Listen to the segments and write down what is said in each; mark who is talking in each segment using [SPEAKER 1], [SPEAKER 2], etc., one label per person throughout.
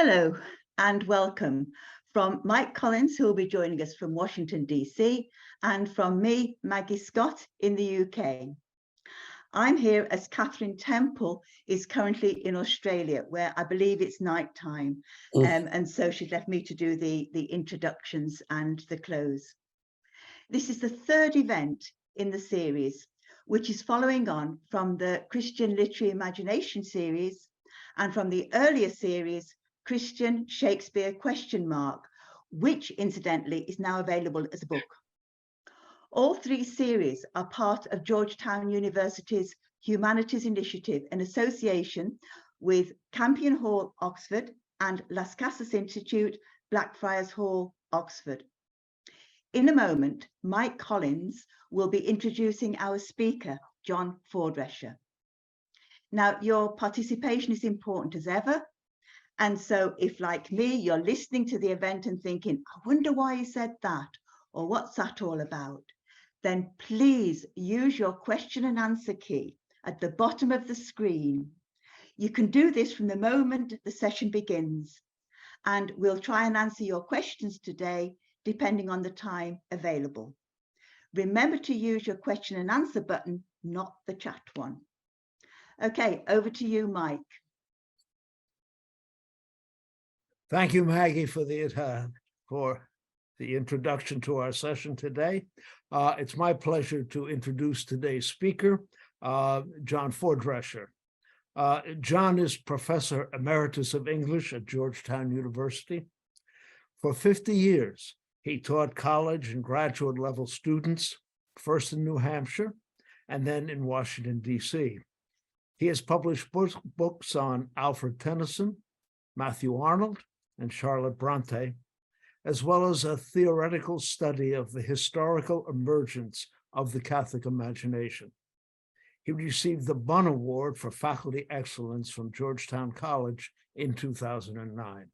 [SPEAKER 1] Hello and welcome from Mike Collins, who will be joining us from Washington, DC, and from me, Maggie Scott, in the UK. I'm here as Catherine Temple is currently in Australia, where I believe it's night time. And so she's left me to do the introductions and the close. This is the third event in the series, which is following on from the Christian Literary Imagination series and from the earlier series, Christian Shakespeare ? Which incidentally is now available as a book. All three series are part of Georgetown University's Humanities Initiative in association with Campion Hall, Oxford, and Las Casas Institute, Blackfriars Hall, Oxford. In a moment, Mike Collins will be introducing our speaker, John Pfordresher. Now, your participation is important as ever. And so if, like me, you're listening to the event and thinking, I wonder why he said that, or what's that all about, then please use your question and answer key at the bottom of the screen. You can do this from the moment the session begins, and we'll try and answer your questions today, depending on the time available. Remember to use your question and answer button, not the chat one. Okay, over to you, Mike.
[SPEAKER 2] Thank you, Maggie, for the introduction to our session today. It's my pleasure to introduce today's speaker, John Pfordresher. John is Professor Emeritus of English at Georgetown University. For 50 years, he taught college and graduate level students, first in New Hampshire and then in Washington, D.C. He has published books on Alfred Tennyson, Matthew Arnold, and Charlotte Bronte, as well as a theoretical study of the historical emergence of the Catholic imagination. He received the Bunn Award for Faculty Excellence from Georgetown College in 2009.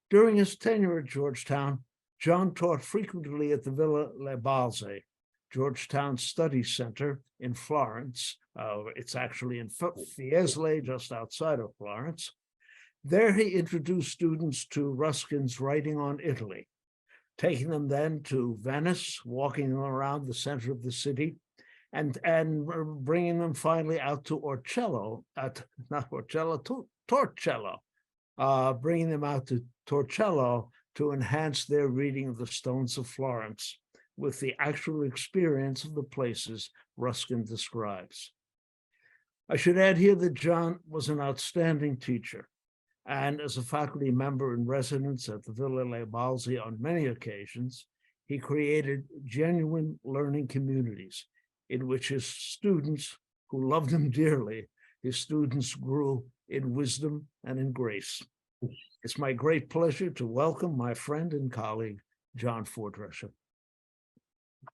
[SPEAKER 2] During his tenure at Georgetown, John taught frequently at the Villa Le Balze, Georgetown Study Center in Florence. It's actually in Fiesole, just outside of Florence. There he introduced students to Ruskin's writing on Italy, taking them then to Venice, walking them around the center of the city, and bringing them finally out to Torcello, bringing them out to Torcello to enhance their reading of the Stones of Florence with the actual experience of the places Ruskin describes. I should add here that John was an outstanding teacher, and as a faculty member in residence at the Villa Le Balze on many occasions, he created genuine learning communities in which his students, who loved him dearly, his students grew in wisdom and in grace. It's my great pleasure to welcome my friend and colleague, John Pfordresher.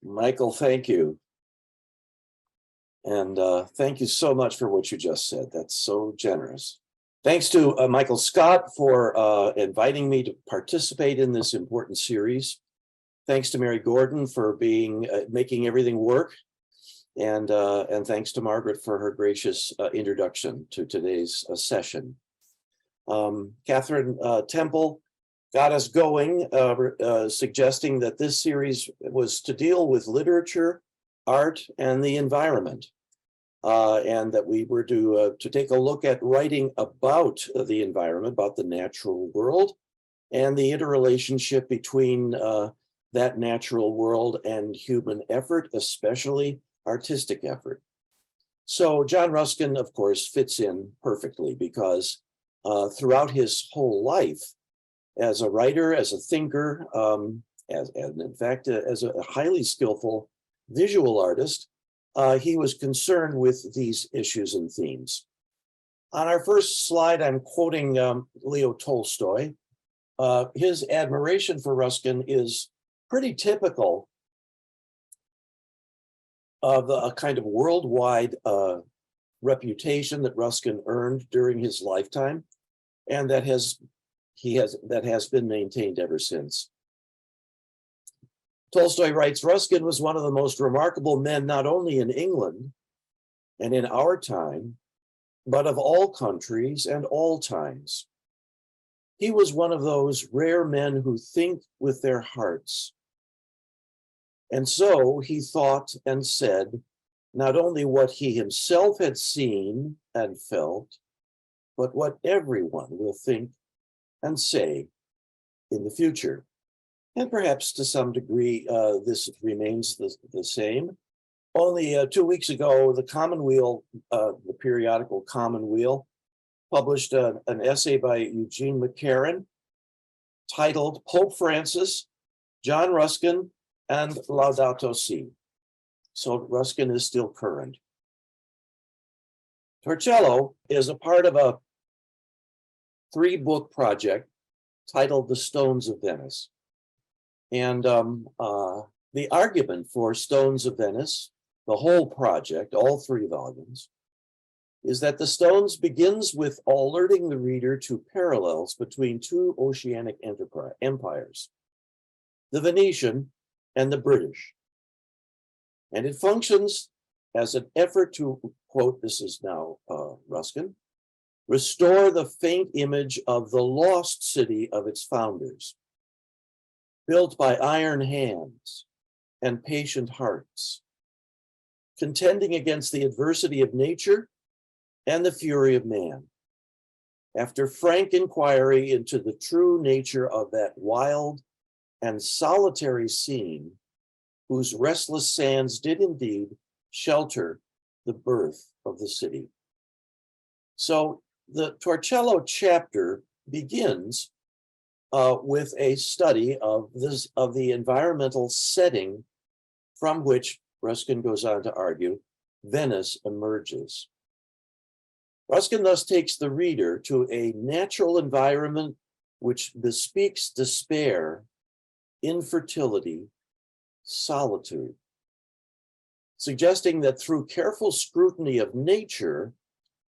[SPEAKER 3] Michael, thank you. And thank you so much for what you just said. That's so generous. Thanks to Michael Scott for inviting me to participate in this important series. Thanks to Mary Gordon for making everything work. And thanks to Margaret for her gracious introduction to today's session. Catherine Temple got us going, suggesting that this series was to deal with literature, art, and the environment. And that we were to take a look at writing about the environment, about the natural world, and the interrelationship between that natural world and human effort, especially artistic effort. So John Ruskin, of course, fits in perfectly because throughout his whole life, as a writer, as a thinker, and in fact, as a highly skillful visual artist, he was concerned with these issues and themes. On our first slide, I'm quoting Leo Tolstoy. His admiration for Ruskin is pretty typical of a kind of worldwide reputation that Ruskin earned during his lifetime, and that has been maintained ever since. Tolstoy writes, Ruskin was one of the most remarkable men, not only in England and in our time, but of all countries and all times. He was one of those rare men who think with their hearts. And so he thought and said not only what he himself had seen and felt, but what everyone will think and say in the future. And perhaps to some degree, this remains the same. Only 2 weeks ago, the Commonweal, the periodical Commonweal, published an essay by Eugene McCarran titled Pope Francis, John Ruskin, and Laudato Si. So Ruskin is still current. Torcello is a part of a 3-book project titled The Stones of Venice. And the argument for Stones of Venice, the whole project, all 3 volumes, is that the Stones begins with alerting the reader to parallels between 2 oceanic empires, the Venetian and the British. And it functions as an effort to, quote, this is now Ruskin, restore the faint image of the lost city of its founders, built by iron hands and patient hearts, contending against the adversity of nature and the fury of man. After frank inquiry into the true nature of that wild and solitary scene, whose restless sands did indeed shelter the birth of the city. So the Torcello chapter begins with a study of the environmental setting from which, Ruskin goes on to argue, Venice emerges. Ruskin thus takes the reader to a natural environment which bespeaks despair, infertility, solitude, suggesting that through careful scrutiny of nature,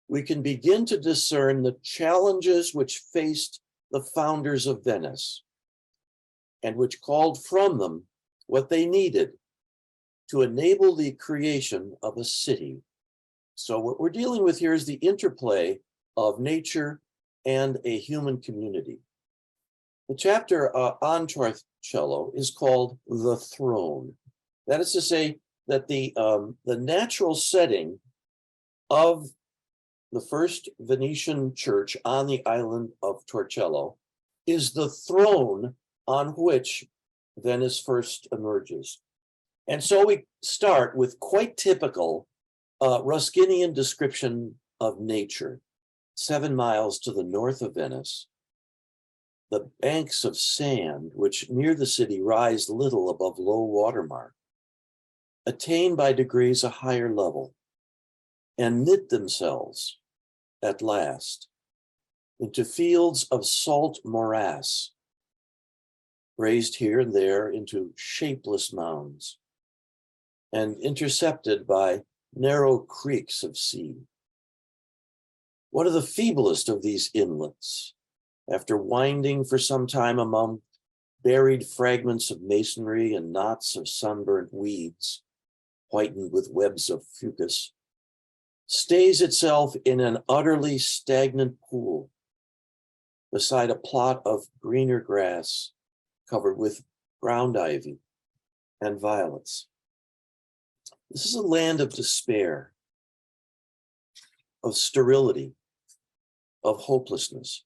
[SPEAKER 3] we can begin to discern the challenges which faced the founders of Venice and which called from them what they needed to enable the creation of a city. So what we're dealing with here is the interplay of nature and a human community. The chapter on Torcello is called The Throne. That is to say that the natural setting of the first Venetian church on the island of Torcello is the throne on which Venice first emerges. And so we start with quite typical Ruskinian description of nature. 7 miles to the north of Venice, the banks of sand, which near the city rise little above low water mark, attain by degrees a higher level and knit themselves at last into fields of salt morass, raised here and there into shapeless mounds, and intercepted by narrow creeks of sea. One of the feeblest of these inlets, after winding for some time among buried fragments of masonry and knots of sunburnt weeds, whitened with webs of fucus, stays itself in an utterly stagnant pool beside a plot of greener grass covered with ground ivy and violets. This is a land of despair, of sterility, of hopelessness.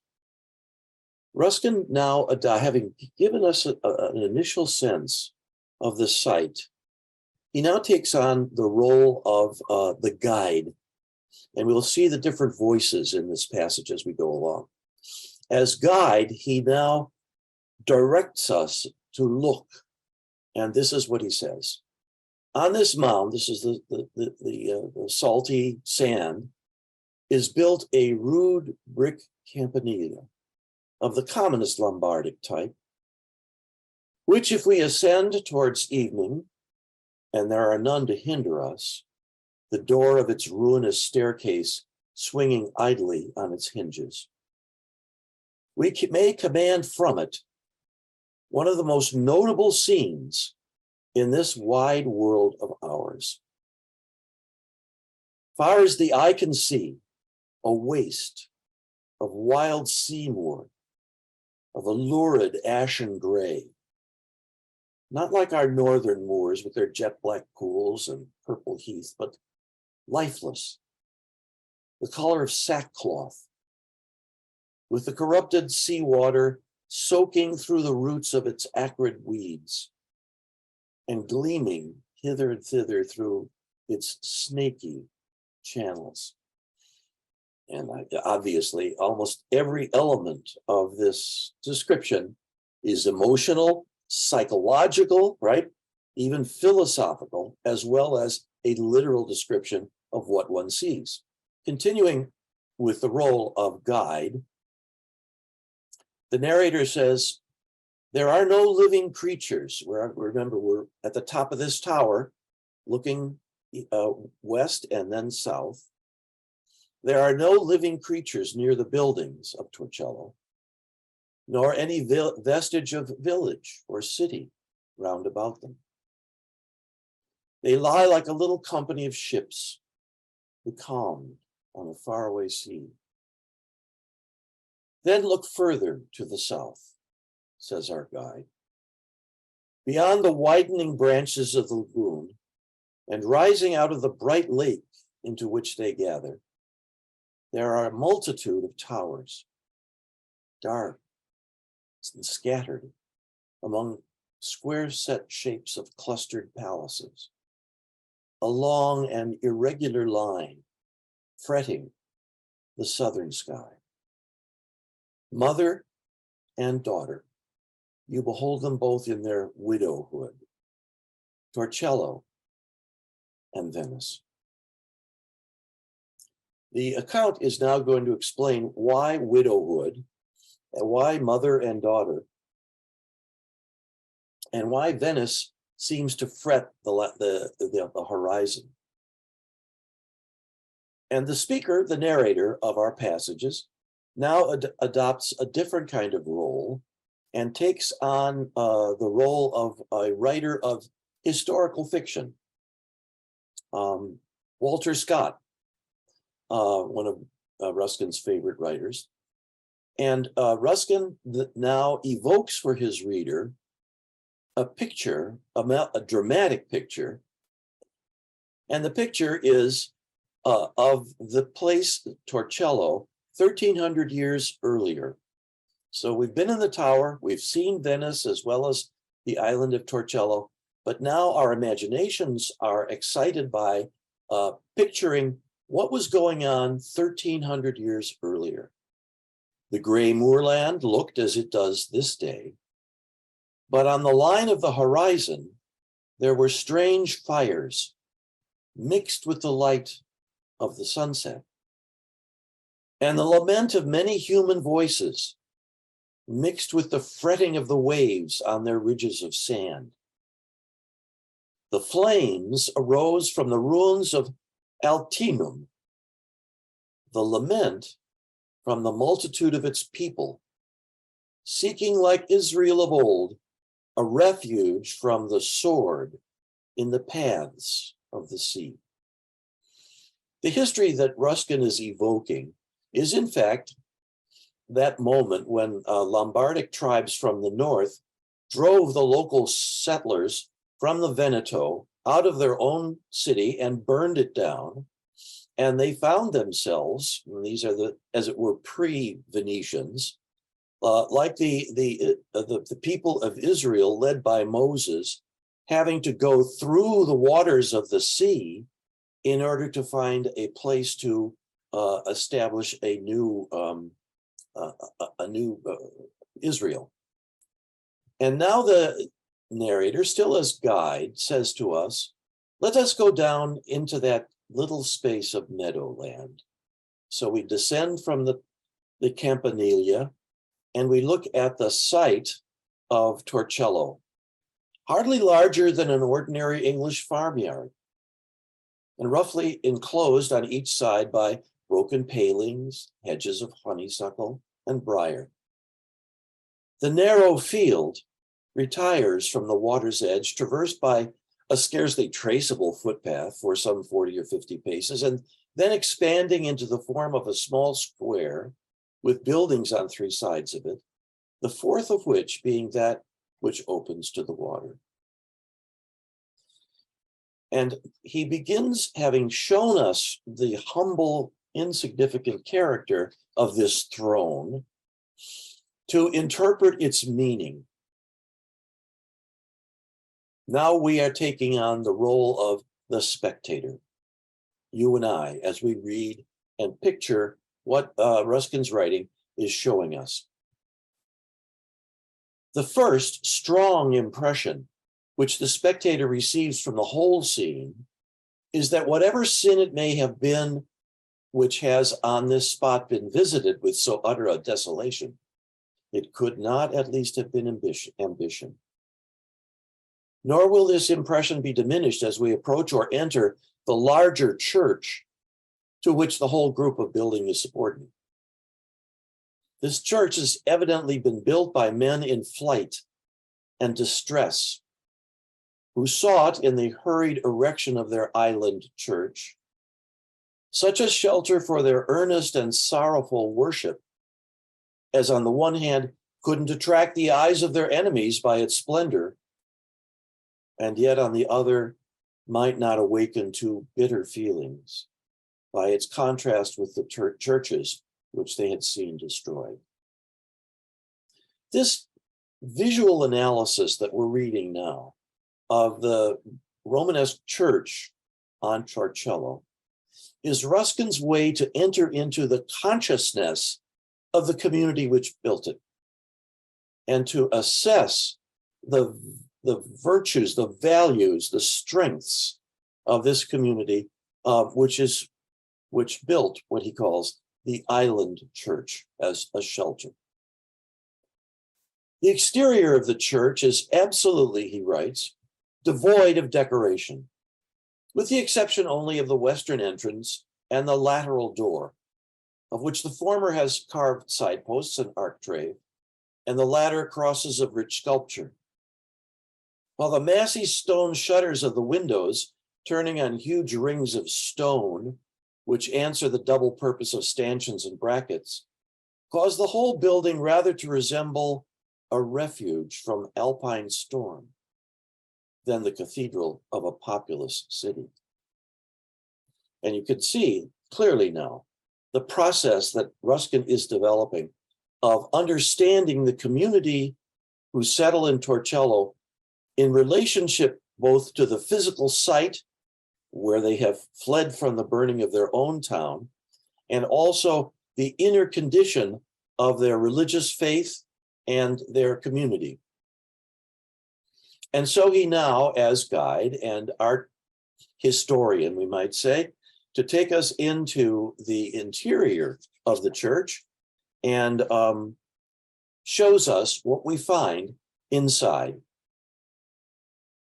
[SPEAKER 3] Ruskin now, having given us an initial sense of the site, he now takes on the role of the guide, and we'll see the different voices in this passage as we go along. As guide, he now directs us to look, and this is what he says. On this mound, this is the salty sand, is built a rude brick campanile of the commonest Lombardic type, which if we ascend towards evening, and there are none to hinder us, the door of its ruinous staircase swinging idly on its hinges, we may command from it one of the most notable scenes in this wide world of ours. Far as the eye can see, a waste of wild sea moor of a lurid ashen gray, not like our northern moors with their jet black pools and purple heath, but lifeless, the color of sackcloth, with the corrupted seawater soaking through the roots of its acrid weeds and gleaming hither and thither through its snaky channels. And obviously, almost every element of this description is emotional, psychological, right? Even philosophical, as well as a literal description of what one sees. Continuing with the role of guide, the narrator says, there are no living creatures. Remember, we're at the top of this tower, looking west and then south. There are no living creatures near the buildings of Torcello, nor any vestige of village or city round about them. They lie like a little company of ships, becalmed on a faraway sea. Then look further to the south, says our guide. Beyond the widening branches of the lagoon, and rising out of the bright lake into which they gather, there are a multitude of towers, dark and scattered among square set shapes of clustered palaces, a long and irregular line fretting the southern sky. Mother and daughter, you behold them both in their widowhood, Torcello and Venice. The account is now going to explain why widowhood, and why mother and daughter, and why Venice seems to fret the horizon. And the speaker, the narrator of our passages, now adopts a different kind of role and takes on the role of a writer of historical fiction. Walter Scott, one of Ruskin's favorite writers. And Ruskin now evokes for his reader a picture, a dramatic picture. And the picture is of the place, Torcello, 1300 years earlier. So we've been in the tower, we've seen Venice as well as the island of Torcello, but now our imaginations are excited by picturing what was going on 1300 years earlier. The gray moorland looked as it does this day, but on the line of the horizon, there were strange fires mixed with the light of the sunset, and the lament of many human voices mixed with the fretting of the waves on their ridges of sand. The flames arose from the ruins of Altinum, the lament from the multitude of its people, seeking like Israel of old, a refuge from the sword in the paths of the sea. The history that Ruskin is evoking is in fact that moment when Lombardic tribes from the north drove the local settlers from the Veneto out of their own city and burned it down. And they found themselves, and these are the, as it were, pre-Venetians, like the people of Israel led by Moses, having to go through the waters of the sea in order to find a place to establish a new Israel. And now the narrator, still as guide, says to us, let us go down into that little space of meadowland. So we descend from the Campanile and we look at the site of Torcello, hardly larger than an ordinary English farmyard, and roughly enclosed on each side by broken palings, hedges of honeysuckle and briar. The narrow field retires from the water's edge, traversed by a scarcely traceable footpath for some 40 or 50 paces, and then expanding into the form of a small square with buildings on three sides of it, the fourth of which being that which opens to the water. And he begins, having shown us the humble, insignificant character of this throne, to interpret its meaning. Now we are taking on the role of the spectator, you and I, as we read and picture what Ruskin's writing is showing us. The first strong impression which the spectator receives from the whole scene is that whatever sin it may have been, which has on this spot been visited with so utter a desolation, it could not at least have been ambition. Nor will this impression be diminished as we approach or enter the larger church to which the whole group of building is subordinate. This church has evidently been built by men in flight and distress, who sought in the hurried erection of their island church such a shelter for their earnest and sorrowful worship as on the one hand couldn't attract the eyes of their enemies by its splendor, and yet on the other might not awaken to bitter feelings by its contrast with the churches which they had seen destroyed. This visual analysis that we're reading now of the Romanesque church on Torcello is Ruskin's way to enter into the consciousness of the community which built it and to assess the virtues, the values, the strengths of this community, which built what he calls the island church as a shelter. The exterior of the church is absolutely, he writes, devoid of decoration, with the exception only of the western entrance and the lateral door, of which the former has carved side posts and architrave, and the latter crosses of rich sculpture. While the massy stone shutters of the windows, turning on huge rings of stone, which answer the double purpose of stanchions and brackets, cause the whole building rather to resemble a refuge from alpine storm than the cathedral of a populous city. And you can see clearly now the process that Ruskin is developing of understanding the community who settle in Torcello in relationship both to the physical site where they have fled from the burning of their own town, and also the inner condition of their religious faith and their community. And so he now, as guide and art historian, we might say, to take us into the interior of the church and shows us what we find inside.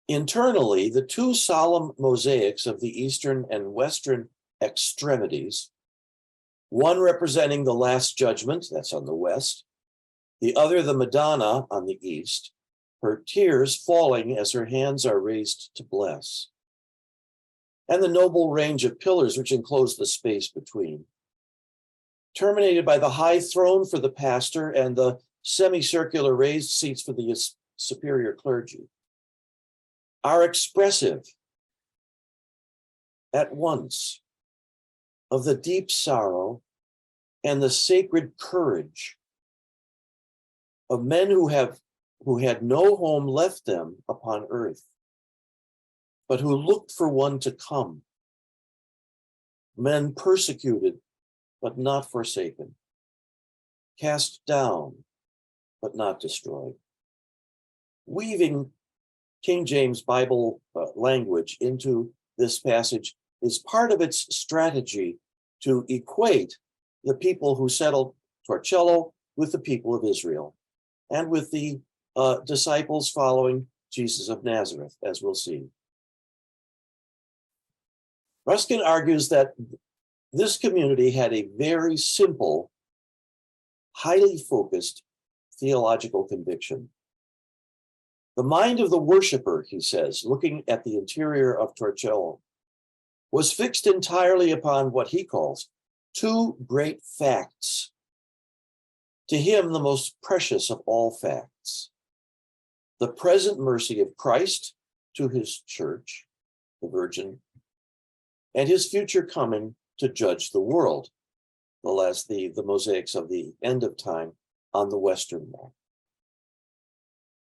[SPEAKER 3] Internally, the two solemn mosaics of the eastern and western extremities, one representing the Last Judgment, that's on the west, the other the Madonna on the east, her tears falling as her hands are raised to bless, and the noble range of pillars which enclose the space between, terminated by the high throne for the pastor and the semicircular raised seats for the superior clergy, are expressive at once of the deep sorrow and the sacred courage of men who had no home left them upon earth, but who looked for one to come. Men persecuted, but not forsaken, cast down, but not destroyed. Weaving King James Bible language into this passage is part of its strategy to equate the people who settled Torcello with the people of Israel and with the disciples following Jesus of Nazareth, as we'll see. Ruskin argues that this community had a very simple, highly focused theological conviction. The mind of the worshiper, he says, looking at the interior of Torcello, was fixed entirely upon what he calls two great facts: to him the most precious of all facts, the present mercy of Christ to his church, the Virgin, and his future coming to judge the world, the mosaics of the end of time on the western wall.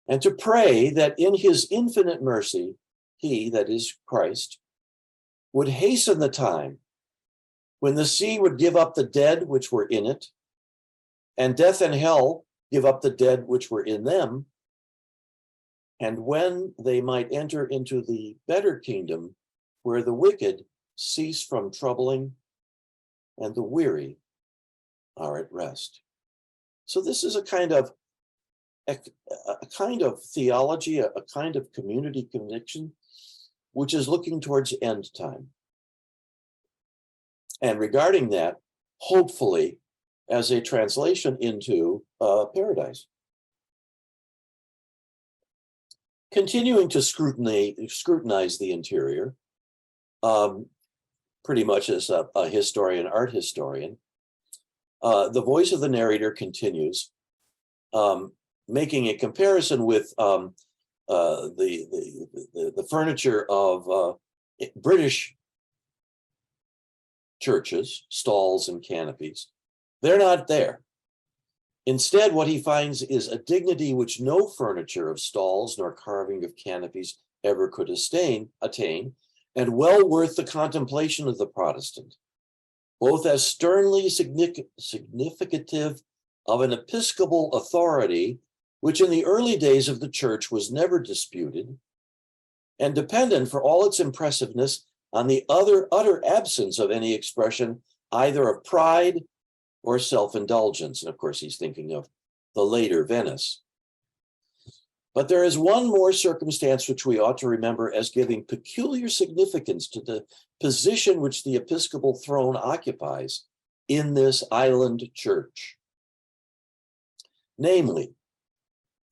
[SPEAKER 3] And to pray that in his infinite mercy, he, that is Christ, would hasten the time when the sea would give up the dead which were in it, and death and hell give up the dead which were in them, and when they might enter into the better kingdom, where the wicked cease from troubling and the weary are at rest. So this is a kind of theology, a kind of community conviction, which is looking towards end time. And regarding that, hopefully, as a translation into paradise. Continuing to scrutinize the interior, pretty much as a historian, art historian, the voice of the narrator continues, making a comparison with the furniture of British churches, stalls and canopies. They're not there. Instead, what he finds is a dignity which no furniture of stalls nor carving of canopies ever could attain, and well worth the contemplation of the Protestant, both as sternly significative of an episcopal authority, which in the early days of the church was never disputed, and dependent for all its impressiveness on the utter absence of any expression either of pride or self-indulgence. And of course, he's thinking of the later Venice. But there is one more circumstance which we ought to remember as giving peculiar significance to the position which the episcopal throne occupies in this island church. Namely,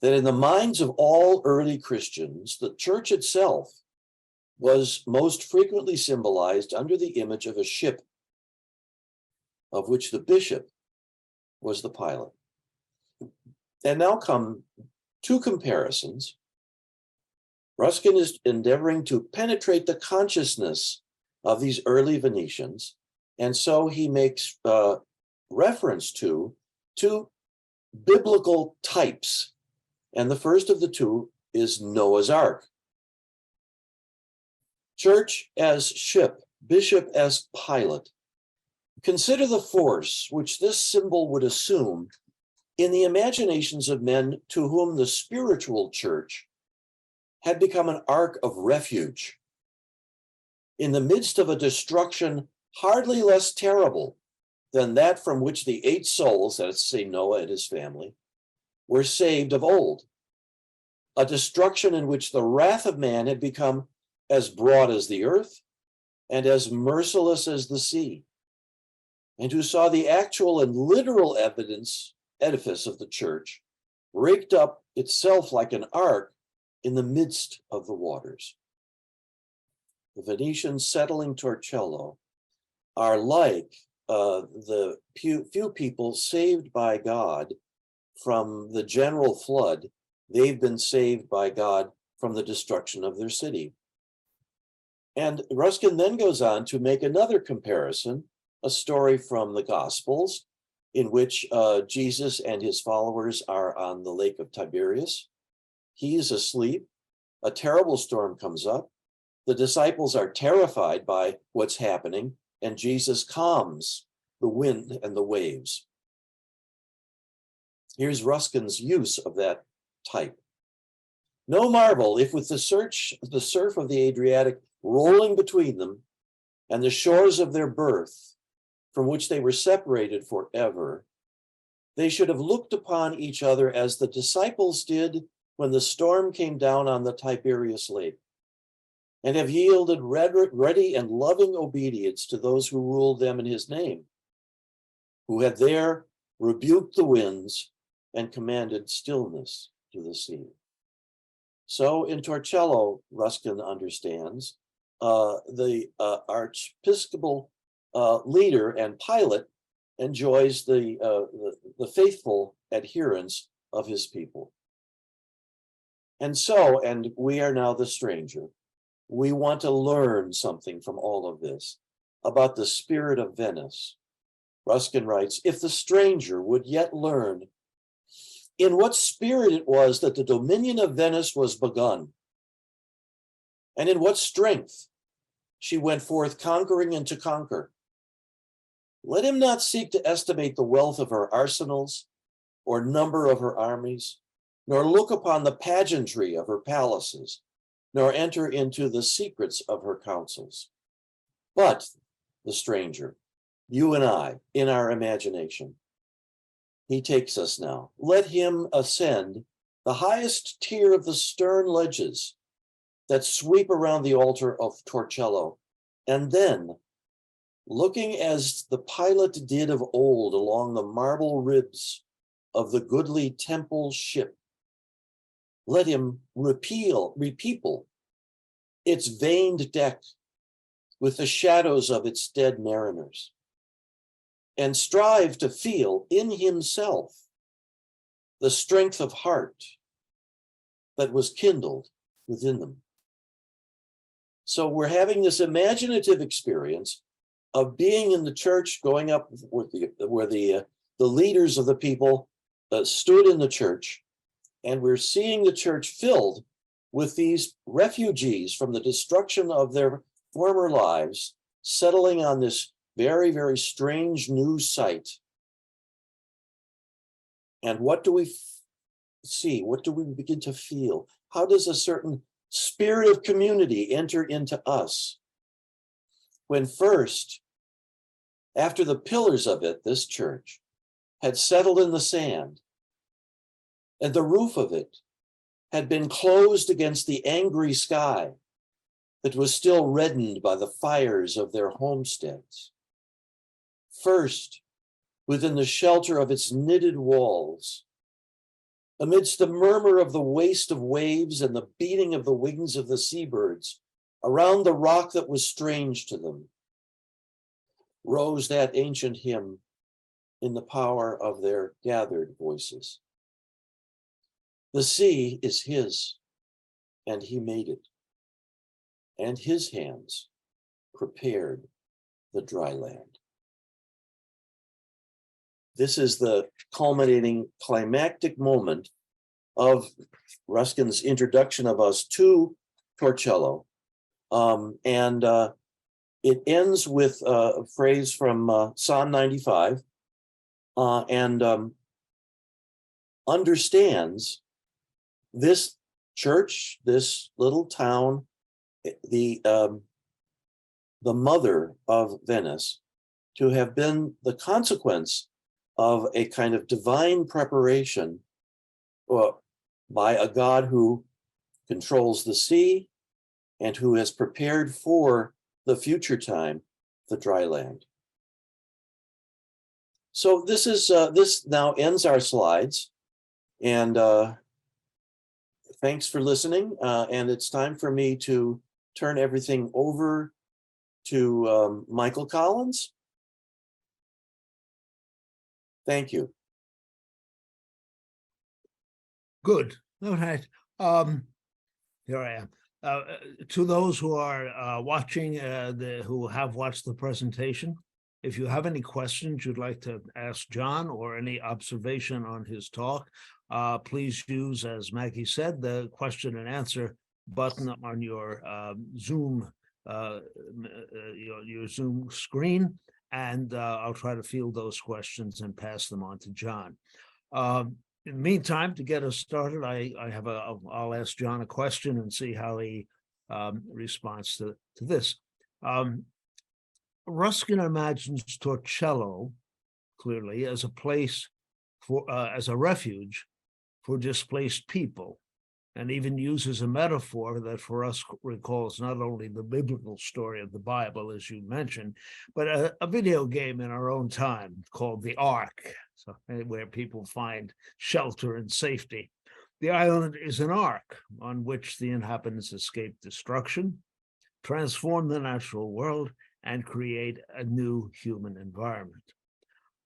[SPEAKER 3] that in the minds of all early Christians, the church itself was most frequently symbolized under the image of a ship, of which the bishop was the pilot. And now come two comparisons. Ruskin is endeavoring to penetrate the consciousness of these early Venetians, and so he makes reference to two biblical types. And the first of the two is Noah's Ark. Church as ship, bishop as pilot. Consider the force which this symbol would assume in the imaginations of men to whom the spiritual church had become an ark of refuge in the midst of a destruction hardly less terrible than that from which the 8 souls, that is to say Noah and his family, were saved of old. A destruction in which the wrath of man had become as broad as the earth and as merciless as the sea, and who saw the actual and literal edifice of the church raked up itself like an ark in the midst of the waters. The Venetians settling Torcello are like the few people saved by God from the general flood. They've been saved by God from the destruction of their city. And Ruskin then goes on to make another comparison, a story from the Gospels, in which Jesus and his followers are on the lake of Tiberius. He's asleep. A terrible storm comes up. The disciples are terrified by what's happening, and Jesus calms the wind and the waves. Here's Ruskin's use of that type. No marvel if with the surf of the Adriatic rolling between them and the shores of their birth, from which they were separated forever, they should have looked upon each other as the disciples did when the storm came down on the Tiberius lake, and have yielded ready and loving obedience to those who ruled them in his name, who had there rebuked the winds and commanded stillness to the sea. So in Torcello, Ruskin understands the archiepiscopal leader and pilot enjoys the the faithful adherents of his people. And so, and we are now the stranger. We want to learn something from all of this about the spirit of Venice. Ruskin writes, if the stranger would yet learn in what spirit it was that the dominion of Venice was begun, and in what strength she went forth conquering and to conquer, let him not seek to estimate the wealth of her arsenals or number of her armies, nor look upon the pageantry of her palaces, nor enter into the secrets of her counsels. But the stranger, you and I, in our imagination, he takes us now. Let him ascend the highest tier of the stern ledges that sweep around the altar of Torcello, and then, looking as the pilot did of old along the marble ribs of the goodly temple ship, let him repeople its veined deck with the shadows of its dead mariners, and strive to feel in himself the strength of heart that was kindled within them. So we're having this imaginative experience of being in the church, going up with where the leaders of the people stood in the church, and we're seeing the church filled with these refugees from the destruction of their former lives, settling on this very, very strange new site. And what do we see? What do we begin to feel? How does a certain spirit of community enter into us? When first, after the pillars of it, this church, had settled in the sand, and the roof of it had been closed against the angry sky that was still reddened by the fires of their homesteads. First, within the shelter of its knitted walls, amidst the murmur of the waste of waves and the beating of the wings of the seabirds around the rock that was strange to them, rose that ancient hymn in the power of their gathered voices. The sea is his, and he made it, and his hands prepared the dry land. This is the culminating climactic moment of Ruskin's introduction of us to Torcello. It ends with a phrase from Psalm 95 and understands this church, this little town, the mother of Venice, to have been the consequence of a kind of divine preparation by a God who controls the sea and who has prepared for the future time the dry land. So this is this now ends our slides, and thanks for listening. And it's time for me to turn everything over to Michael Collins. Thank you.
[SPEAKER 2] Good. All right. Here I am. To those who are watching, who have watched the presentation, if you have any questions you'd like to ask John or any observation on his talk, please use, as Maggie said, the question and answer button on your Zoom your Zoom screen, and I'll try to field those questions and pass them on to John. In the meantime, to get us started, I'll ask John a question and see how he responds to this. Ruskin imagines Torcello clearly as a place for as a refuge for displaced people, and even uses a metaphor that for us recalls not only the biblical story of the Bible, as you mentioned, but a video game in our own time called The Ark, so where people find shelter and safety. The island is an ark on which the inhabitants escape destruction, transform the natural world, and create a new human environment.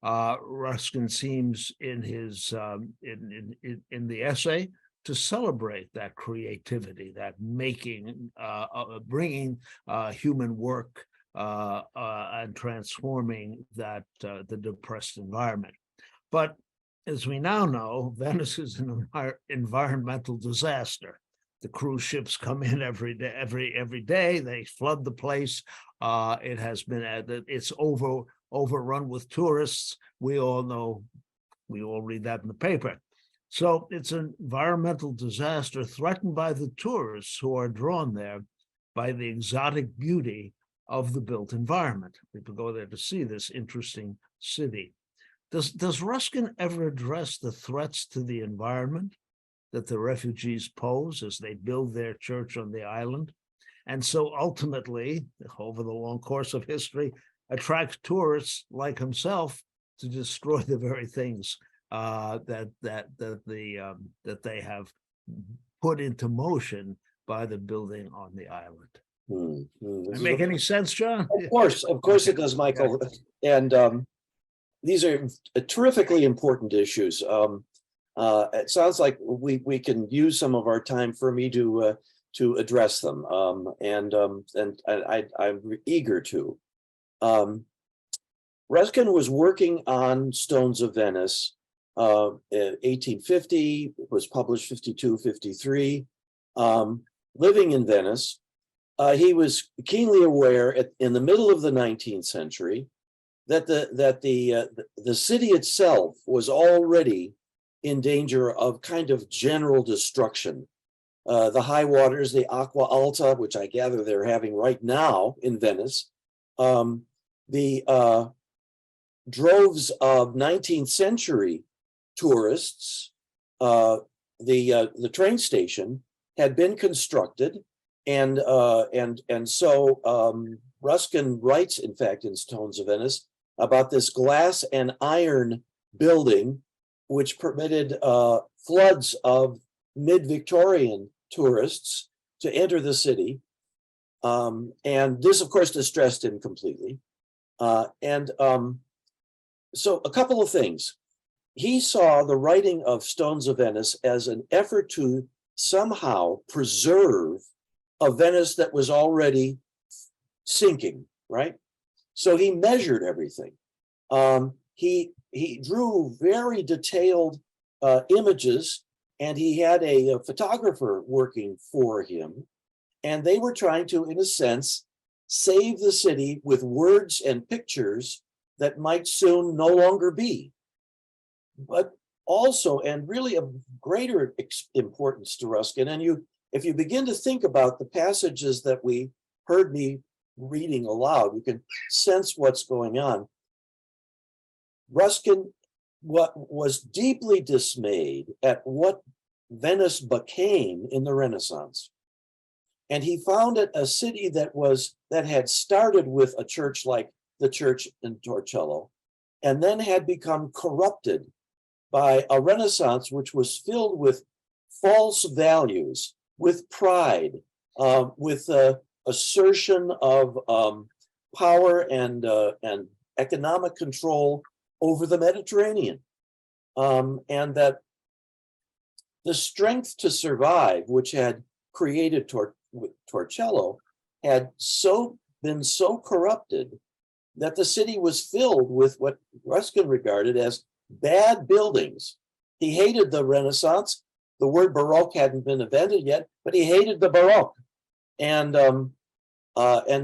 [SPEAKER 2] Ruskin seems in his in the essay to celebrate that creativity, that making, bringing human work and transforming that the depressed environment. But as we now know, Venice is an environmental disaster. The cruise ships come in every day. They flood the place. It has been it's overrun with tourists. We all know. We all read that in the paper. So it's an environmental disaster threatened by the tourists who are drawn there by the exotic beauty of the built environment. People go there to see this interesting city. Does Ruskin ever address the threats to the environment that the refugees pose as they build their church on the island? And so ultimately, over the long course of history, attracts tourists like himself to destroy the very things that they have put into motion by the building on the island. Does that make any sense, John?
[SPEAKER 3] Of course it does, Michael. And these are terrifically important issues. It sounds like we can use some of our time for me to address them, and I'm eager to. Ruskin was working on Stones of Venice in 1850, was published 52, 53. Living in Venice, he was keenly aware in the middle of the 19th century that the city itself was already in danger of kind of general destruction. The high waters, the Acqua Alta, which I gather they're having right now in Venice, the droves of 19th century tourists, the train station had been constructed, and so Ruskin writes, in fact, in Stones of Venice, about this glass and iron building, which permitted floods of mid-Victorian tourists to enter the city. And this, of course, distressed him completely. So a couple of things. He saw the writing of Stones of Venice as an effort to somehow preserve a Venice that was already sinking, right? So he measured everything. He drew very detailed images, and he had a photographer working for him, and they were trying to, in a sense, save the city with words and pictures that might soon no longer be. But also, and really of greater importance to Ruskin, and if you begin to think about the passages that we heard me reading aloud, you can sense what's going on. Ruskin was deeply dismayed at what Venice became in the Renaissance. And he found it a city that had started with a church like the church in Torcello, and then had become corrupted by a Renaissance which was filled with false values, with pride, with assertion of power and economic control over the Mediterranean, and that the strength to survive, which had created Torcello, had been so corrupted that the city was filled with what Ruskin regarded as bad buildings. He hated the Renaissance. The word Baroque hadn't been invented yet, but he hated the Baroque. And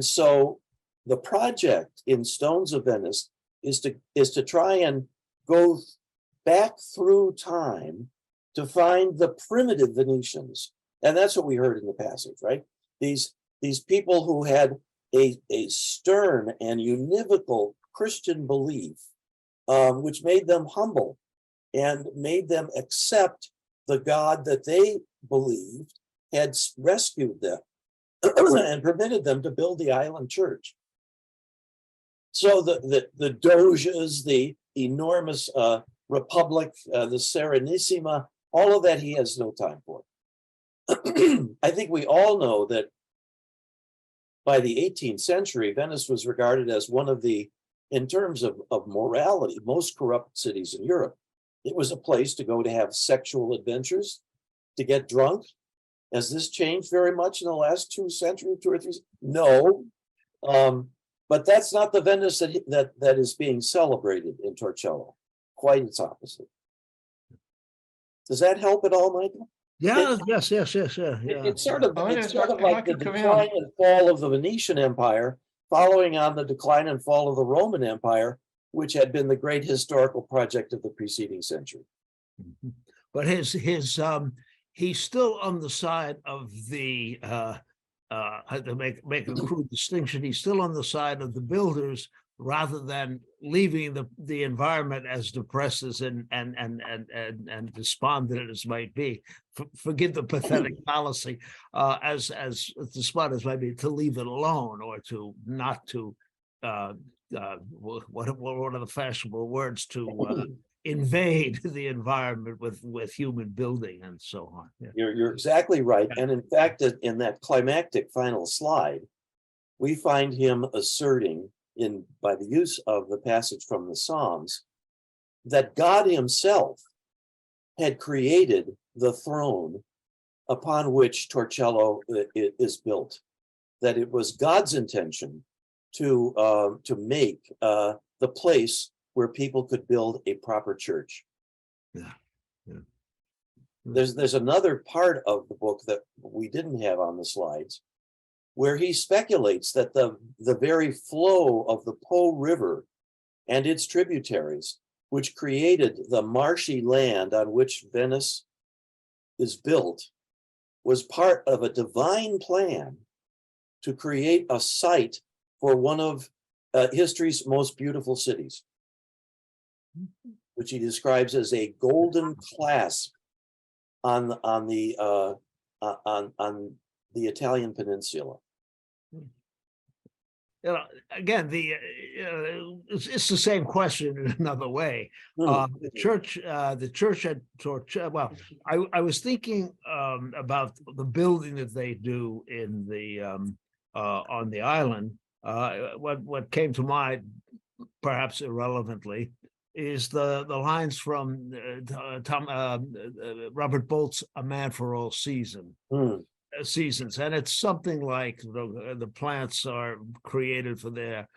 [SPEAKER 3] so the project in Stones of Venice is to try and go back through time to find the primitive Venetians. And that's what we heard in the passage, right? These people who had a stern and univocal Christian belief, which made them humble and made them accept the God that they believed had rescued them and permitted them to build the island church. So the doges, the enormous republic, the Serenissima, all of that he has no time for. I think we all know that by the 18th century, Venice was regarded as one of the in terms of morality, most corrupt cities in Europe, it was a place to go to have sexual adventures, to get drunk. Has this changed very much in the last 2 centuries, 2 or 3? No. But that's not the Venice that is being celebrated in Torcello. Quite its opposite. Does that help at all, Michael?
[SPEAKER 2] Yeah, yes. Yeah.
[SPEAKER 3] It's sort of like the
[SPEAKER 4] Dr.
[SPEAKER 3] decline and fall of the Venetian Empire, following on the decline and fall of the Roman Empire, which had been the great historical project of the preceding century.
[SPEAKER 2] But he's still on the side of the to make a crude distinction. He's still on the side of the builders rather than leaving the environment as depressed as and despondent as might be. Forgive the pathetic fallacy, as despondent as might be, to leave it alone or to not to what are the fashionable words, to invade the environment with human building and so on. Yeah.
[SPEAKER 3] You're exactly right. And in fact, in that climactic final slide, we find him asserting by the use of the passage from the Psalms that God himself had created the throne upon which Torcello is built, that it was God's intention to make the place where people could build a proper church.
[SPEAKER 2] Yeah.
[SPEAKER 3] There's another part of the book that we didn't have on the slides, where he speculates that the very flow of the Po River and its tributaries, which created the marshy land on which Venice is built, was part of a divine plan to create a site for one of history's most beautiful cities, which he describes as a golden clasp on the Italian peninsula.
[SPEAKER 2] Again, it's the same question in another way. The church at Torcello. Well, I was thinking about the building that they do in the on the island. What came to mind, perhaps irrelevantly, is the lines from Robert Bolt's "A Man for All Seasons," and it's something like the plants are created for their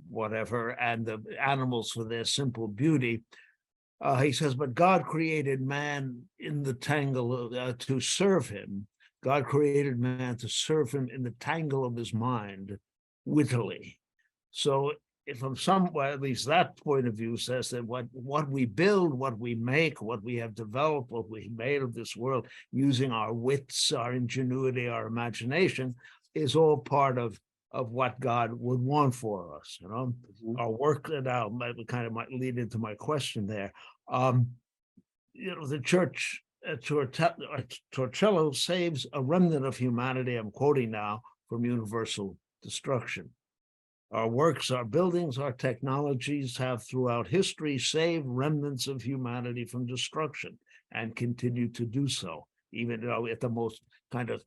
[SPEAKER 2] whatever, and the animals for their simple beauty. He says, but God created man in the tangle to serve him. God created man to serve him in the tangle of his mind, wittily. So, from at least that point of view, says that what we build, what we make, what we have developed, what we made of this world, using our wits, our ingenuity, our imagination, is all part of what God would want for us. Our work now might lead into my question there. The church at Torcello saves a remnant of humanity. I'm quoting now from universal destruction. Our works, our buildings, our technologies have throughout history saved remnants of humanity from destruction and continue to do so. Even at the most kind of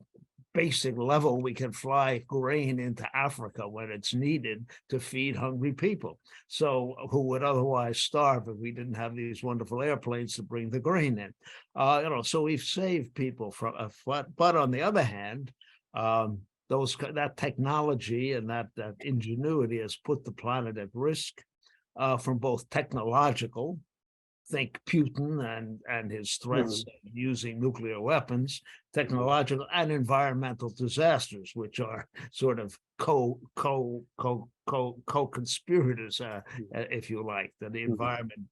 [SPEAKER 2] basic level, we can fly grain into Africa when it's needed to feed hungry people. So who would otherwise starve if we didn't have these wonderful airplanes to bring the grain in? So we've saved people from a flood. But on the other hand, that technology and that ingenuity has put the planet at risk from both technological, think Putin and his threats of using nuclear weapons, technological and environmental disasters, which are sort of co-conspirators, if you like, that the environment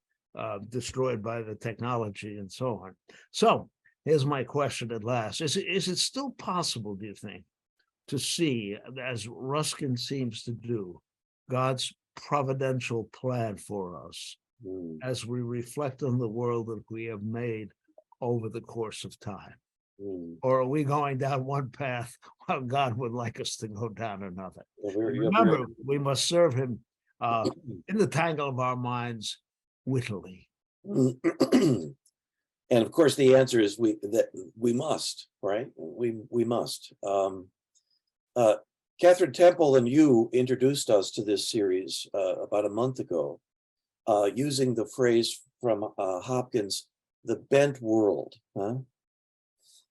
[SPEAKER 2] destroyed by the technology and so on. So here's my question at last: Is it still possible, do you think, to see, as Ruskin seems to do, God's providential plan for us as we reflect on the world that we have made over the course of time? Or are we going down one path while God would like us to go down another? Remember, we must serve him in the tangle of our minds wittily.
[SPEAKER 3] And of course, the answer is we must, right? We must. Catherine Temple and you introduced us to this series about a month ago, using the phrase from Hopkins, the bent world. Huh?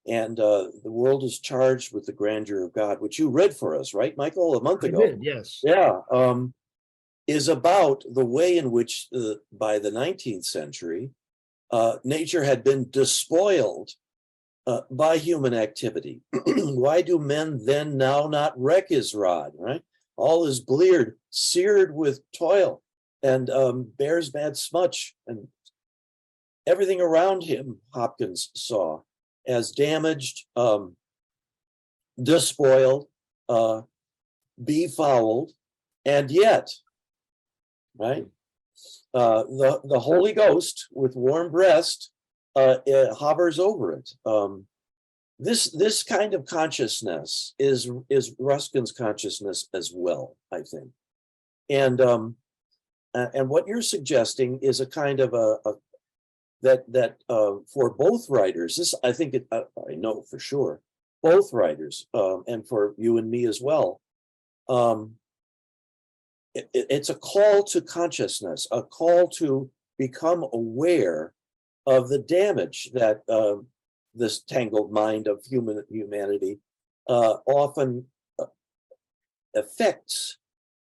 [SPEAKER 3] And the world is charged with the grandeur of God, which you read for us, right, Michael, a month ago?
[SPEAKER 2] I did, yes.
[SPEAKER 3] Yeah, is about the way in which by the 19th century, nature had been despoiled by human activity. Why do men then now not wreck his rod, right? All is bleared, seared with toil, and bears bad smutch, and everything around him, Hopkins saw as damaged, despoiled, befouled, and yet, right? The Holy Ghost with warm breast hovers over it. This kind of consciousness is Ruskin's consciousness as well, I think. And what you're suggesting is a kind of that for both writers, this I think I know for sure, both writers, and for you and me as well. It's a call to consciousness, a call to become aware of the damage that this tangled mind of humanity often affects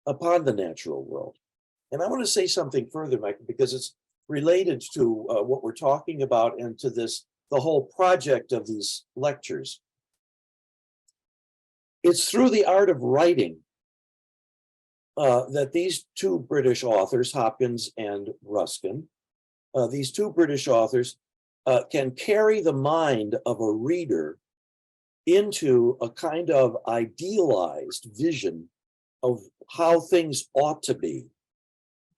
[SPEAKER 3] upon the natural world. And I want to say something further, Michael, because it's related to what we're talking about and to the whole project of these lectures. It's through the art of writing that these two British authors, Hopkins and Ruskin, these two British authors can carry the mind of a reader into a kind of idealized vision of how things ought to be.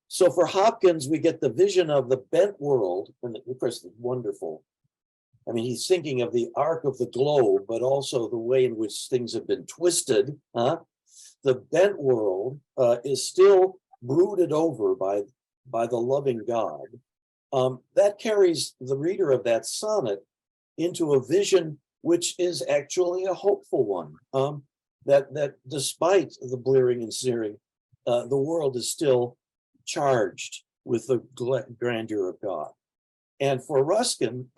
[SPEAKER 3] So for Hopkins, we get the vision of the bent world, and of course, it's wonderful. I mean, he's thinking of the arc of the globe, but also the way in which things have been twisted. Huh? The bent world is still brooded over by the loving God. That carries the reader of that sonnet into a vision which is actually a hopeful one. That despite the blearing and searing, the world is still charged with the grandeur of God. And for Ruskin,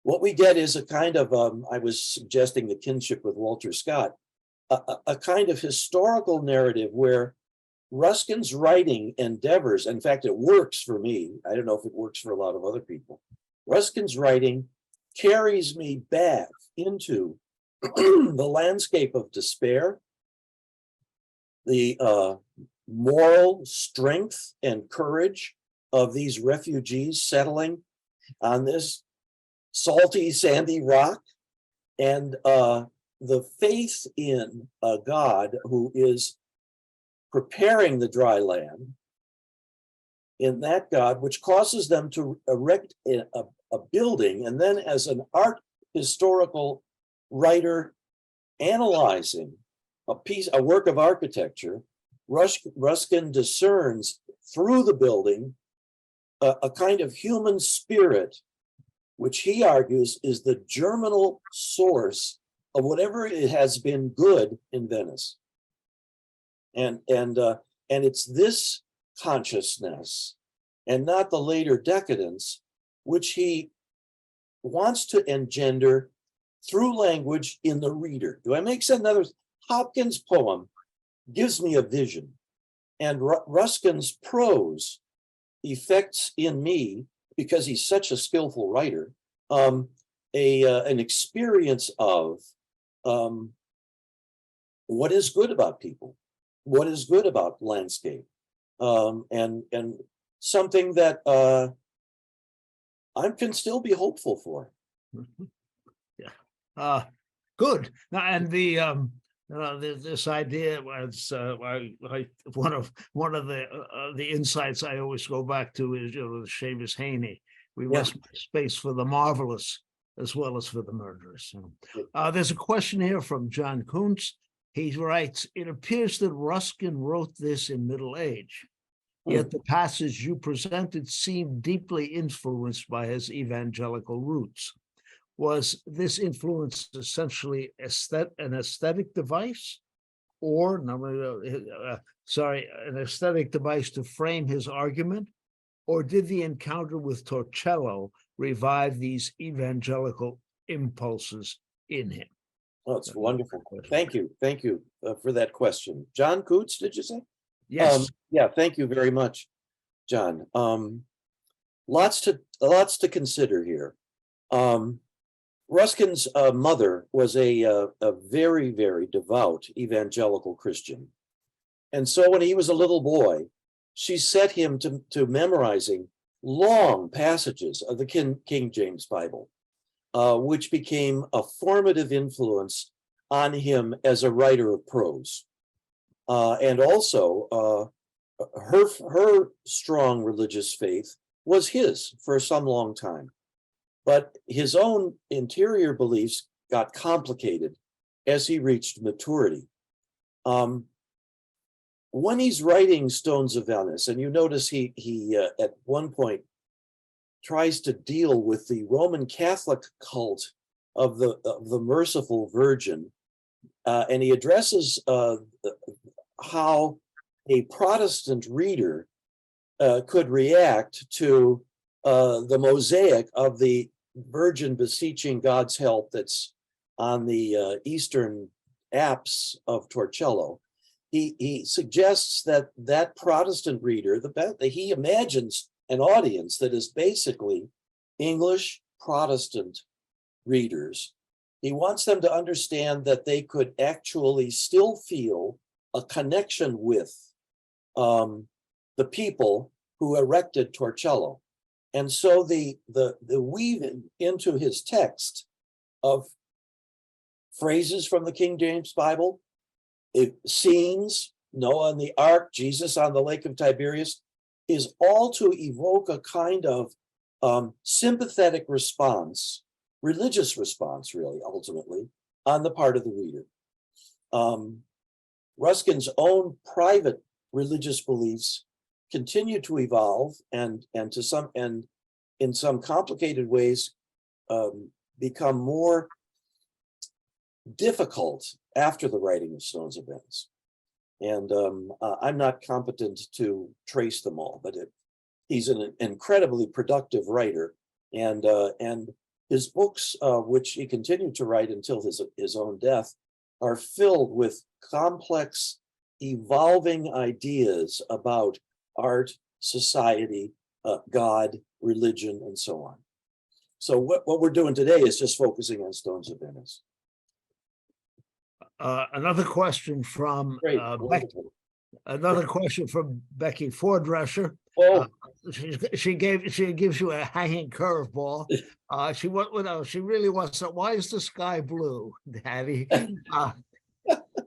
[SPEAKER 3] what we get is a kind of, I was suggesting the kinship with Walter Scott, a kind of historical narrative where Ruskin's writing endeavors, in fact, it works for me. I don't know if it works for a lot of other people. Ruskin's writing carries me back into the landscape of despair, the moral strength and courage of these refugees settling on this salty, sandy rock, and the faith in a God who is preparing the dry land, in that God, which causes them to erect a building, and then as an art historical writer analyzing a work of architecture, Ruskin discerns through the building a kind of human spirit, which he argues is the germinal source of whatever it has been good in Venice. And it's this consciousness and not the later decadence, which he wants to engender through language in the reader. Do I make sense? In other words, Hopkins' poem gives me a vision, and Ruskin's prose effects in me, because he's such a skillful writer, an experience of what is good about people, what is good about landscape, and something that I can still be hopeful for.
[SPEAKER 2] Yeah, good. Now, and this idea was one of the insights I always go back to is the Seamus Heaney. We must make space for the marvelous as well as for the murderous. There's a question here from John Kuntz. He writes, "It appears that Ruskin wrote this in middle age, yet the passage you presented seemed deeply influenced by his evangelical roots. Was this influence essentially an aesthetic device, or an aesthetic device to frame his argument, or did the encounter with Torcello revive these evangelical impulses in him?
[SPEAKER 3] Oh, it's wonderful. Thank you for that question. John Coots, did you say?
[SPEAKER 2] Yes.
[SPEAKER 3] Yeah, thank you very much, John. Lots to consider here. Ruskin's mother was a very, very devout evangelical Christian. And so when he was a little boy, she set him to memorizing long passages of the King James Bible, which became a formative influence on him as a writer of prose. And also, her strong religious faith was his for some long time. But his own interior beliefs got complicated as he reached maturity. When he's writing Stones of Venice, and you notice he at one point tries to deal with the Roman Catholic cult of the Merciful Virgin, and he addresses how a Protestant reader could react to the mosaic of the Virgin beseeching God's help that's on the eastern apse of Torcello. He suggests that Protestant reader, that he imagines an audience that is basically English Protestant readers. He wants them to understand that they could actually still feel a connection with the people who erected Torcello. And so the weaving into his text of phrases from the King James Bible, scenes, Noah and the ark, Jesus on the lake of Tiberius, is all to evoke a kind of sympathetic response, religious response, really, ultimately, on the part of the reader. Ruskin's own private religious beliefs continue to evolve and in some complicated ways become more difficult after the writing of Stones of Venice. And I'm not competent to trace them all, but he's an incredibly productive writer, and his books, which he continued to write until his own death, are filled with complex, evolving ideas about art, society, God, religion, and so on. So what we're doing today is just focusing on Stones of Venice.
[SPEAKER 2] Another question from Becky Pfordresher.
[SPEAKER 3] Oh,
[SPEAKER 2] She gives you a hanging curveball. She really wants to. Why is the sky blue, Daddy?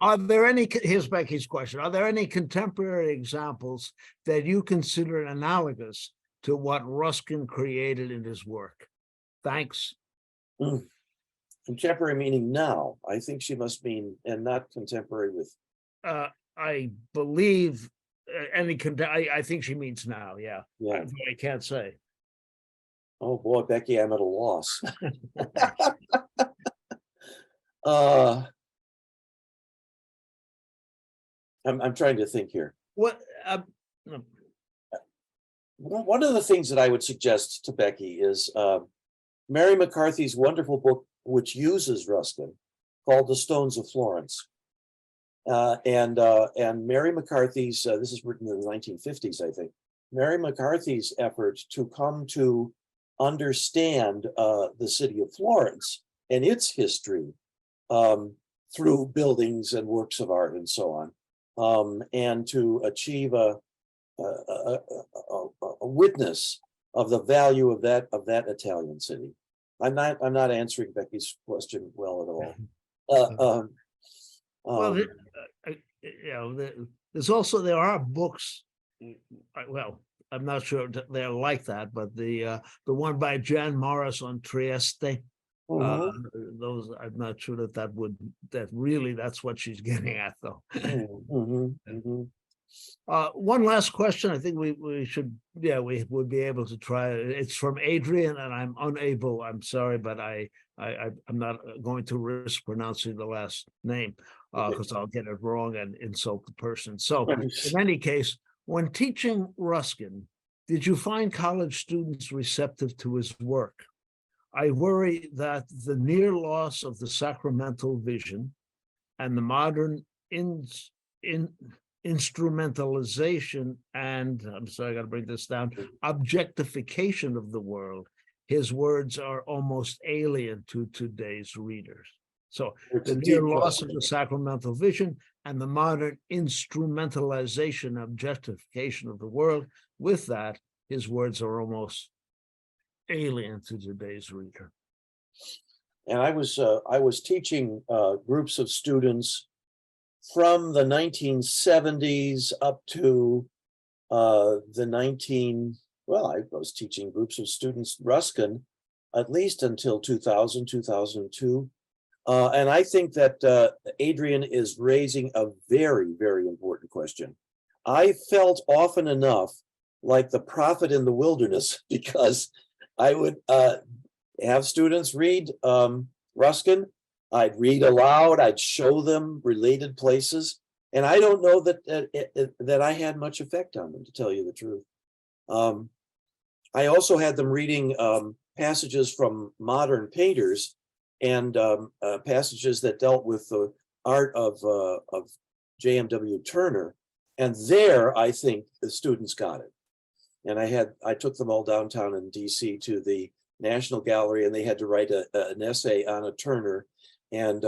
[SPEAKER 2] Are there any? Here's Becky's question. Are there any contemporary examples that you consider analogous to what Ruskin created in his work? Thanks.
[SPEAKER 3] Contemporary meaning now. I think she must mean, and not contemporary with.
[SPEAKER 2] I believe I think she means now. Yeah. I can't say.
[SPEAKER 3] Oh boy, Becky, I'm at a loss. I'm trying to think here.
[SPEAKER 2] What?
[SPEAKER 3] One of the things that I would suggest to Becky is Mary McCarthy's wonderful book, which uses Ruskin, called The Stones of Florence. And Mary McCarthy's, this is written in the 1950s, I think, Mary McCarthy's effort to come to understand the city of Florence and its history through buildings and works of art and so on, and to achieve a witness of the value of that Italian city. I'm not answering Becky's question well at all.
[SPEAKER 2] Well, there are books. Well, I'm not sure they're like that, but the one by Jan Morris on Trieste. Those, I'm not sure that's what she's getting at, though. One last question. I think we should, yeah, we would be able to try. It's from Adrian, and I'm unable. I'm sorry, but I'm not going to risk pronouncing the last name because I'll get it wrong and insult the person. So, in any case, when teaching Ruskin, did you find college students receptive to his work? I worry that the near loss of the sacramental vision and the modern instrumentalization and, I'm sorry, I got to bring this down, objectification of the world, his words are almost alien to today's readers. So the near loss of the sacramental vision and the modern instrumentalization, objectification of the world, with that, his words are almost alien to today's reader.
[SPEAKER 3] And I was teaching groups of students from the 1970s up to I was teaching groups of students Ruskin at least until 2000, 2002. And I think that Adrian is raising a very, very important question. I felt often enough like the prophet in the wilderness because I would have students read Ruskin. I'd read aloud, I'd show them related places, and I don't know that I had much effect on them, to tell you the truth. I also had them reading passages from modern painters and passages that dealt with the art of J.M.W. Turner, and there I think the students got it. And I took them all downtown in DC to the National Gallery, and they had to write an essay on a Turner. And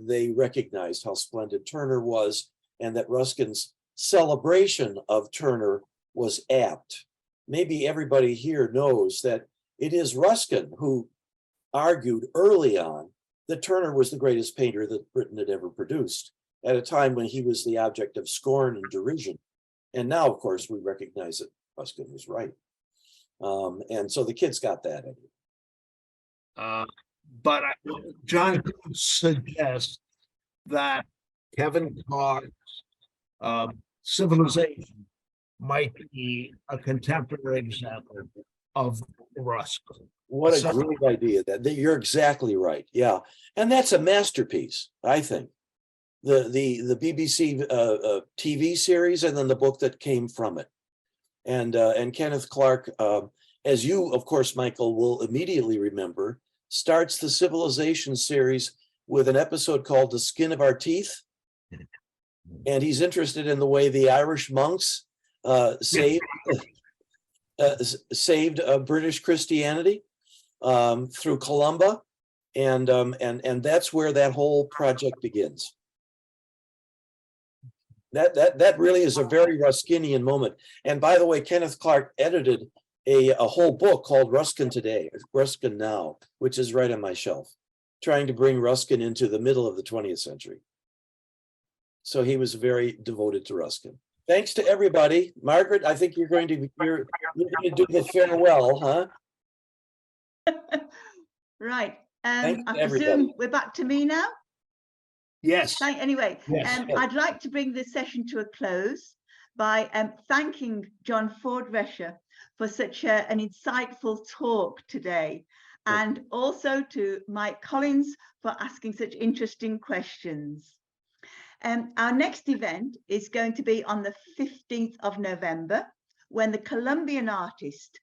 [SPEAKER 3] they recognized how splendid Turner was and that Ruskin's celebration of Turner was apt. Maybe everybody here knows that it is Ruskin who argued early on that Turner was the greatest painter that Britain had ever produced at a time when he was the object of scorn and derision. And now, of course, we recognize that Ruskin was right. And so the kids got that.
[SPEAKER 2] But John could suggest that Kevin Clark's Civilization might be a contemporary example of Ruskin.
[SPEAKER 3] What a great idea! That you're exactly right. Yeah, and that's a masterpiece, I think. The BBC TV series, and then the book that came from it, and Kenneth Clark, as you, of course, Michael, will immediately remember, starts the Civilization series with an episode called The Skin of Our Teeth. And he's interested in the way the Irish monks saved British Christianity through Columba. And that's where that whole project begins. That really is a very Ruskinian moment. And by the way, Kenneth Clark edited a whole book called Ruskin Now, which is right on my shelf, trying to bring Ruskin into the middle of the 20th century. So he was very devoted to Ruskin. Thanks to everybody. Margaret, I think you're going to do the farewell, huh?
[SPEAKER 1] Right. I presume we're back to me now?
[SPEAKER 2] Yes.
[SPEAKER 1] Anyway,
[SPEAKER 2] yes.
[SPEAKER 1] I'd like to bring this session to a close by thanking John Pfordresher for such an insightful talk today, and also to Mike Collins for asking such interesting questions. Our next event is going to be on the 15th of November, when the Colombian artist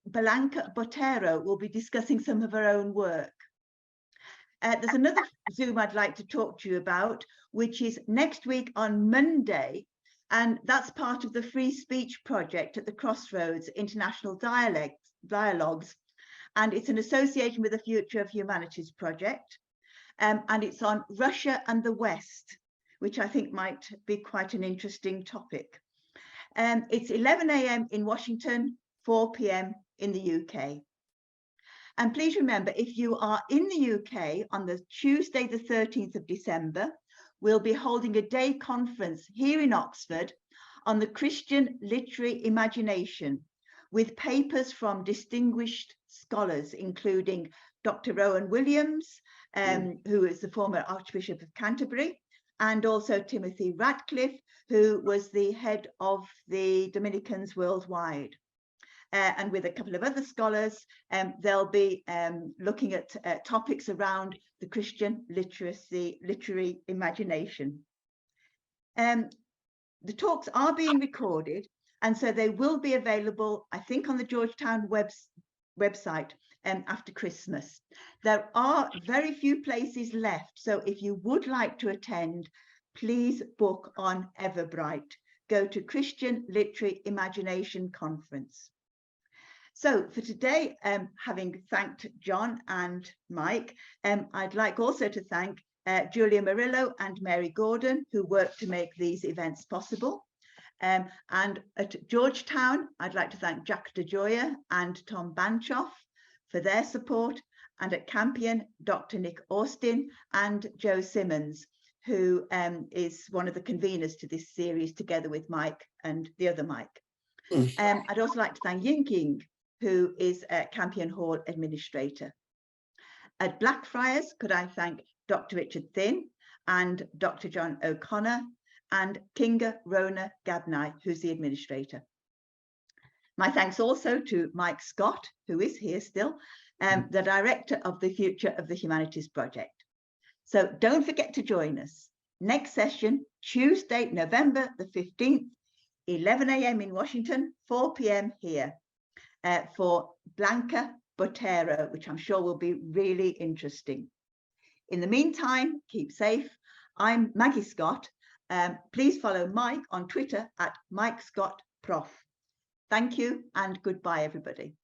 [SPEAKER 1] Blanca Botero will be discussing some of her own work. There's another Zoom I'd like to talk to you about, which is next week on Monday, and that's part of the Free Speech Project at the Crossroads International Dialogues, and it's an association with the Future of Humanities Project, and it's on Russia and the West, which I think might be quite an interesting topic. It's 11 a.m. in Washington, 4 p.m. in the UK. And please remember, if you are in the UK on the Tuesday, the 13th of December, we'll be holding a day conference here in Oxford on the Christian literary imagination, with papers from distinguished scholars, including Dr. Rowan Williams, who is the former Archbishop of Canterbury, and also Timothy Radcliffe, who was the head of the Dominicans worldwide. And with a couple of other scholars, they'll be looking at topics around the Christian literary imagination. The talks are being recorded, and so they will be available, I think, on the Georgetown website after Christmas. There are very few places left, so if you would like to attend, please book on Everbright. Go to Christian Literary Imagination Conference. So for today, having thanked John and Mike, I'd like also to thank Julia Murillo and Mary Gordon, who worked to make these events possible. And at Georgetown, I'd like to thank Jack DeJoya and Tom Banchoff for their support, and at Campion, Dr. Nick Austin and Joe Simmons, who is one of the conveners to this series, together with Mike and the other Mike. I'd also like to thank Ying, who is a Campion Hall administrator. At Blackfriars, could I thank Dr. Richard Thin and Dr. John O'Connor and Kinga Rona Gabnai, who's the administrator. My thanks also to Mike Scott, who is here still, the director of the Future of the Humanities Project. So don't forget to join us. Next session, Tuesday, November the 15th, 11 a.m. in Washington, 4 p.m. here. For Blanca Botero, which I'm sure will be really interesting. In the meantime, keep safe. I'm Maggie Scott. Please follow Mike on Twitter at Mike Scott Prof. Thank you and goodbye, everybody.